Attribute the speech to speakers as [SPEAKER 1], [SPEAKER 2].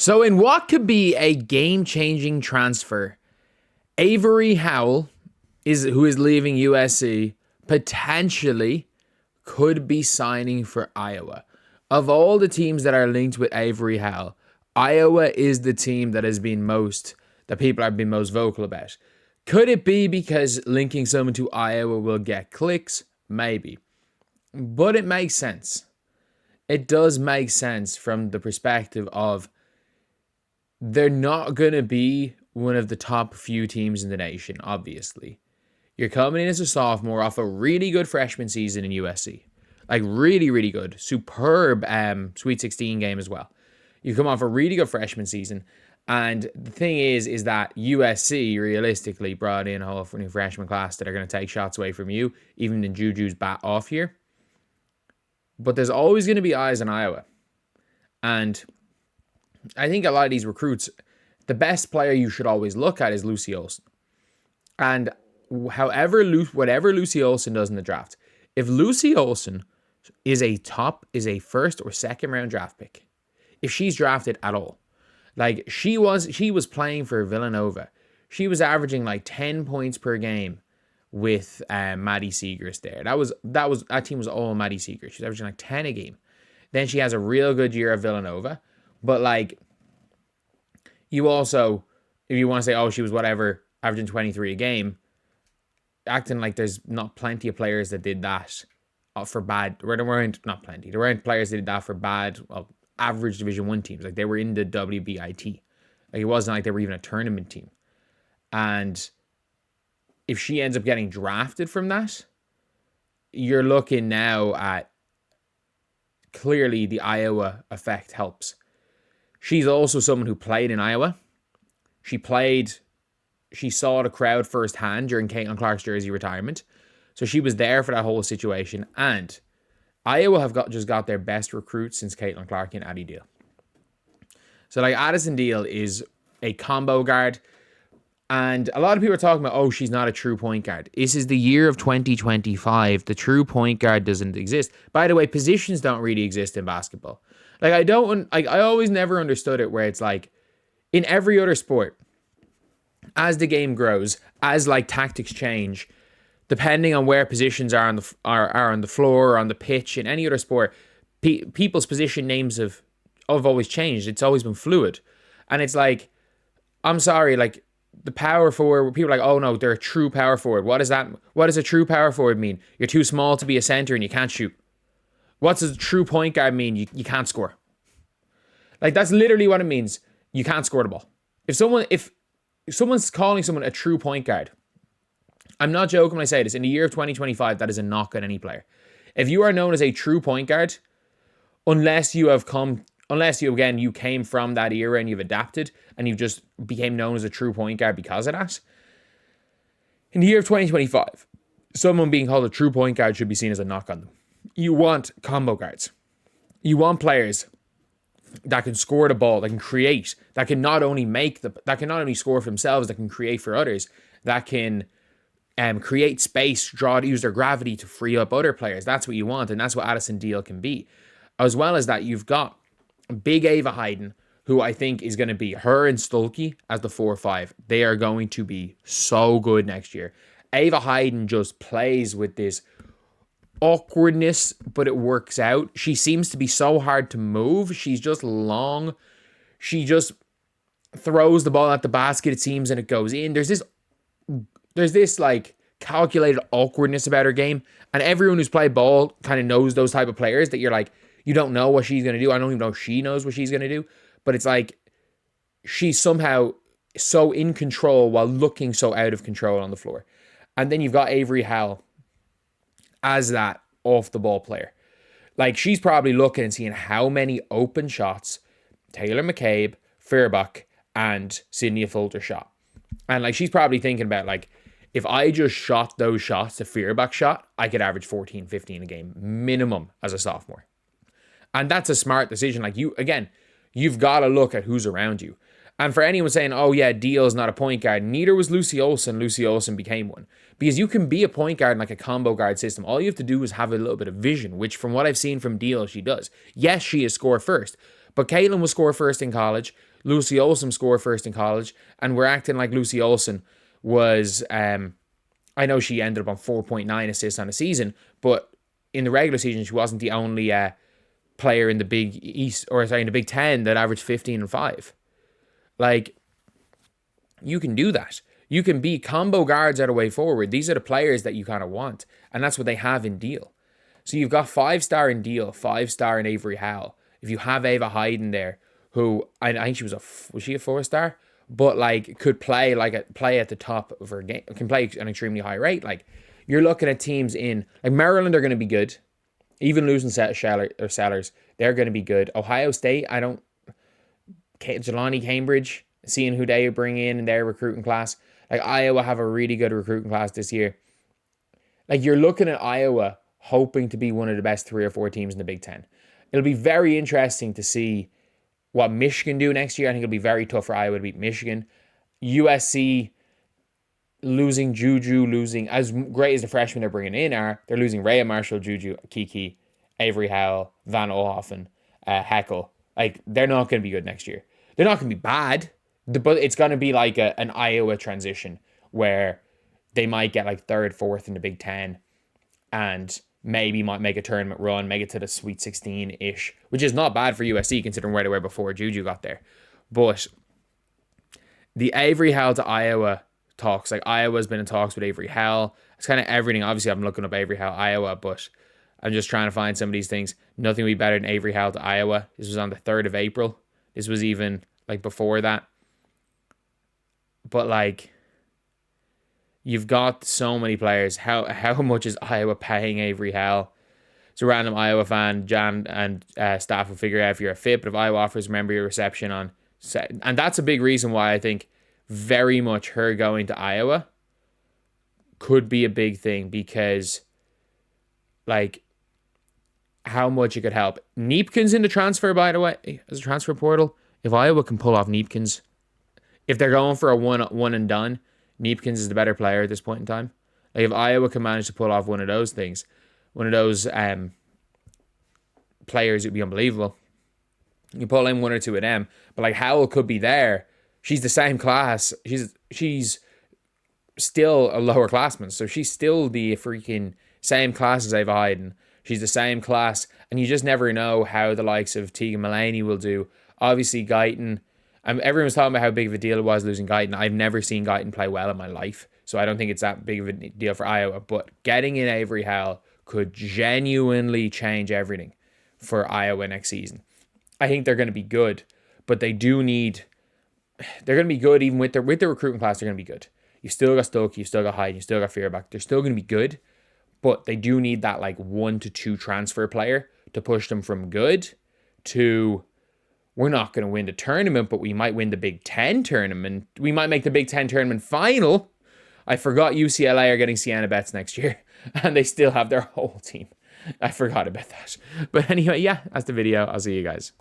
[SPEAKER 1] So in what could be a game-changing transfer, Avery Howell, who is leaving USC, potentially could be signing for Iowa. Of all the teams that are linked with Avery Howell, Iowa is the team that people have been most vocal about. Could it be because linking someone to Iowa will get clicks? Maybe. But it makes sense. It does make sense from the perspective of they're not going to be one of the top few teams in the nation, obviously. You're coming in as a sophomore off a really good freshman season in USC. Like, really, really good. Superb Sweet 16 game as well. You come off a really good freshman season. And the thing is that USC realistically brought in a whole new freshman class that are going to take shots away from you, even in Juju's bat off here. But there's always going to be eyes on Iowa. And I think a lot of these recruits, the best player you should always look at is Lucy Olson. And whatever Lucy Olson does in the draft, if Lucy Olson is a first or second round draft pick, if she's drafted at all, like she was playing for Villanova, she was averaging like 10 points per game with Maddie Seegers there. That team was all Maddie Seegers. She's averaging like 10 a game. Then she has a real good year at Villanova. But, like, you also, if you want to say, oh, she was whatever, averaging 23 a game, acting like there's not plenty of players that did that for bad, or there weren't, not plenty, there weren't players that did that for bad, average Division 1 teams. Like, they were in the WBIT. Like, it wasn't like they were even a tournament team. And if she ends up getting drafted from that, you're looking now at clearly the Iowa effect helps. She's also someone who played in Iowa. She saw the crowd firsthand during Caitlin Clark's jersey retirement. So she was there for that whole situation. And Iowa have just got their best recruit since Caitlin Clark and Addie Deal. So like Addison Deal is a combo guard. And a lot of people are talking about, oh, she's not a true point guard. This is the year of 2025. The true point guard doesn't exist. By the way, positions don't really exist in basketball. Like, I always never understood it where it's like, in every other sport, as the game grows, as like tactics change, depending on where positions are on the floor or on the pitch, in any other sport, people's position names have always changed. It's always been fluid. And it's like, I'm sorry, like, the power forward, people are like, oh no, they're a true power forward. What does a true power forward mean? You're too small to be a center and you can't shoot. What does a true point guard mean? You can't score. Like, that's literally what it means. You can't score the ball. If someone's calling someone a true point guard, I'm not joking when I say this, in the year of 2025, that is a knock on any player. If you are known as a true point guard, unless you came from that era and you've adapted and you just became known as a true point guard because of that, in the year of 2025, someone being called a true point guard should be seen as a knock on them. You want combo guards. You want players that can score the ball, that can create, that can not only score for themselves, that can create for others, that can create space, use their gravity to free up other players. That's what you want, and that's what Addison Deal can be. As well as that, you've got Big Ava Hayden, who I think is going to be her and Stulke as the 4-5. They are going to be so good next year. Ava Hayden just plays with this awkwardness, but it works out. She seems to be so hard to move. She's just long. She just throws the ball at the basket, it seems, and it goes in. There's this like calculated awkwardness about her game, and everyone who's played ball kind of knows those type of players that you're like, you don't know what she's going to do. I don't even know if she knows what she's going to do, but it's like she's somehow so in control while looking so out of control on the floor. And then you've got Avery Howell as that off-the-ball player. Like, she's probably looking and seeing how many open shots Taylor McCabe, Fairbach, and Sydney Fulter shot. And, like, she's probably thinking about, like, if I just shot those shots that Fairbach shot, I could average 14, 15 a game minimum as a sophomore. And that's a smart decision. Like, you've got to look at who's around you. And for anyone saying, oh yeah, Deal's not a point guard, neither was Lucy Olson. Lucy Olson became one. Because you can be a point guard in like a combo guard system. All you have to do is have a little bit of vision, which from what I've seen from Deal, she does. Yes, she is score first, But Caitlin will score first in college. Lucy Olsen scored first in college. And we're acting like Lucy Olsen was, I know she ended up on 4.9 assists on the season, but in the regular season, she wasn't the only player in the Big East, or sorry, in the Big Ten that averaged 15 and 5. Like, you can do that. You can be combo guards out of way forward. These are the players that you kind of want. And that's what they have in Deal. So you've got 5-star in Deal, 5-star in Avery Howell. If you have Ava Hayden there, who I think she was she a 4-star? But like could play play at the top of her game, can play an extremely high rate. Like you're looking at teams in like Maryland are going to be good. Even losing Sellers, they're going to be good. Ohio State, Jelani Cambridge, seeing who they bring in their recruiting class. Like Iowa have a really good recruiting class this year. Like you're looking at Iowa hoping to be one of the best 3 or 4 teams in the Big Ten. It'll be very interesting to see what Michigan do next year. I think it'll be very tough for Iowa to beat Michigan. USC losing Juju, losing as great as the freshmen they're bringing in are. They're losing Rhea Marshall, Juju, Kiki, Avery Howell, Van Olhoffen, Heckel. Like they're not going to be good next year. They're not going to be bad, but it's going to be like an Iowa transition where they might get like 3rd, 4th in the Big Ten and maybe might make a tournament run, make it to the Sweet 16-ish, which is not bad for USC considering where they were before Juju got there. But the Avery Howell to Iowa talks, like Iowa's been in talks with Avery Howell. It's kind of everything. Obviously, I'm looking up Avery Howell, Iowa, but I'm just trying to find some of these things. Nothing would be better than Avery Howell to Iowa. This was on the 3rd of April. This was even like before that. But like, you've got so many players. How much is Iowa paying Avery Howell? It's a random Iowa fan. Jan and staff will figure out if you're a fit. But if Iowa offers, remember your reception on. And that's a big reason why I think very much her going to Iowa could be a big thing because, like, how much it could help. Neepkins in the transfer, by the way, as a transfer portal. If Iowa can pull off Neepkins, if they're going for a one and done, Neepkins is the better player at this point in time. Like if Iowa can manage to pull off one of those things, one of those players, it would be unbelievable. You pull in 1 or 2 of them, but like Howell could be there. She's the same class. She's still a lower classman, so she's still the freaking same class as Ava Hayden. She's the same class, and you just never know how the likes of Tegan Mullaney will do. Obviously, Guyton. Everyone's talking about how big of a deal it was losing Guyton. I've never seen Guyton play well in my life, so I don't think it's that big of a deal for Iowa. But getting in Avery Howell could genuinely change everything for Iowa next season. I think they're going to be good, but they do need. They're going to be good even with their recruiting class. They're going to be good. You still got Stuckey, you still got Hyde, you still got Fearback. They're still going to be good, but they do need that like 1 to 2 transfer player to push them from good to. We're not going to win the tournament, but we might win the Big Ten tournament. We might make the Big Ten tournament final. I forgot UCLA are getting Sienna Betts next year, and they still have their whole team. I forgot about that. But anyway, yeah, that's the video. I'll see you guys.